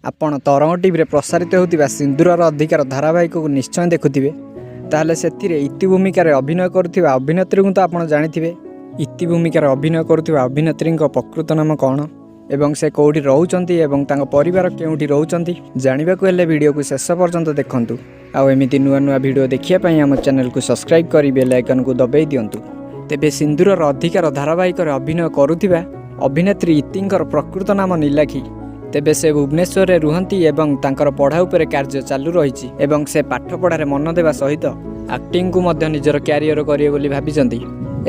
आपण तरंग टीवी प्रसारित होता सिंदूरर अधिकार धारावाहिक को निश्चय देखुथिबे ताहले सेथिरे इति भूमिकार अभिनय करुथिबा अभिनेत्री को तो आपण जानिथिबे। इति भूमिकार अभिनय करुथिबा अभिनेत्री प्रकृत नाम कौन एवं से कौटी रहउचंती एवं तांको परिवार केउटी रहउचंती जानिबाकु हेले वीडियो को शेष पर्यंत देखंतु। आउ एमिति नुआ नुआ वीडियो देखिया पई हम चैनल को सब्सक्राइब करी बेल आइकन को दबाई दियंतु। तेबे सिंदूरर अधिकार धारावाहिक अभिनय करुथिबा अभिनेत्री इतिंकर प्रकृत नाम नीलाखी। तेबे से भुवनेश्वर रे रुहंती एवं तांकर पढ़ा उपरे कार्य चालू रही एवं से पाठ पढ़ारे मन देवा सहित एक्टिंग को मध्य निजर क्यारियर करिए बोली भाबिचंती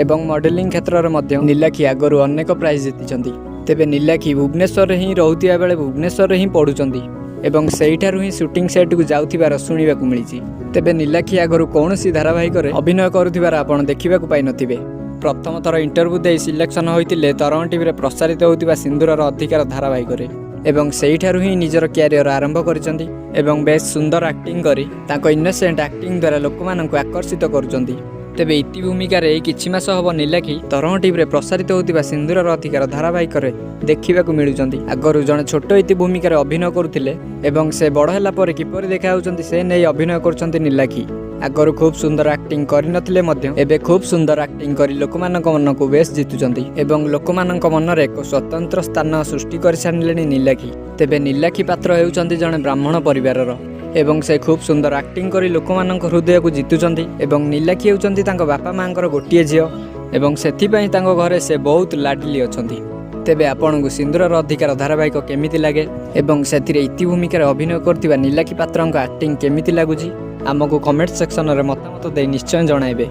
एवं मॉडलिंग क्षेत्र में मध्य नीलाखी आगरू अनेक प्राइज जीतिचंती। तेबे नीलाखी भुवनेश्वर ही रहुतिया बेले भुवनेश्वर ही पढ़ुचंती एवं सेठारु ही शूटिंग सेट को जाउथिबार सुनिबाकु मिलिछि। तेबे नीलाखी आगरू कौनसी धारावाहिक रे अभिनय करुथिबार आपण देखिबाकु पाइ नथिबे। प्रथम थर इंटरव्यू दे सिलेक्शन होइतिले तरंग टीवी रे प्रसारित होउतिबा सिंदूरर अधिकार धारावाहिक रे एवं सेठारु ही निजर क्यारियर आरंभ करिसंती एवं बेस सुंदर एक्टिंग करी तांको इनोसेंट एक्टिंग द्वारा लोकमानंकु आकर्षित करुचंती। तेबे इति भूमिकार किछि मास हबो नीलाखी तरंग टीवी रे प्रसारित होउतिबा सिंदूरर अधिकार धारावाहिक रे देखिबाकु मिलुचंती। आगरु जणे छोटो इति भूमिकार अभिनय करुथिले एवं से बड़ होला परे किपरि देखाउचंती से नै अभिनय करुचंती नीलाखी। आगरु खूब सुंदर एक्टिंग करिनथिले मध्य एबे खूब सुंदर एक्टिंग करी लोकमानक मन को बेस जितुचंती एवं लोकमानक मन रे एक स्वतंत्र स्थान सृष्टि कर सारलेनी नीलाखी। तेबे नीलाखी पात्र हेउचंती जणे ब्राह्मण परिवारर एवं से खूब सुंदर एक्टिंग करी लोकमानक हृदय को जितुचंती एवं नीलाखी हेउचंती तांको बापा मांकर गोटिए झियो एवं सेथिपई तांको घरे से बहुत लाडली अछंती। तेबे आपनको सिंदूरर अधिकार धारावाहिक केमिति लागे एवं सेथिरे इति भूमिकार अभिनय करथिबा नीलाखी पात्रଙ୍କ एक्टिंग केमिति लागुची आमको कमेंट सेक्शन रे मतामत दे निश्चय जणाइबे।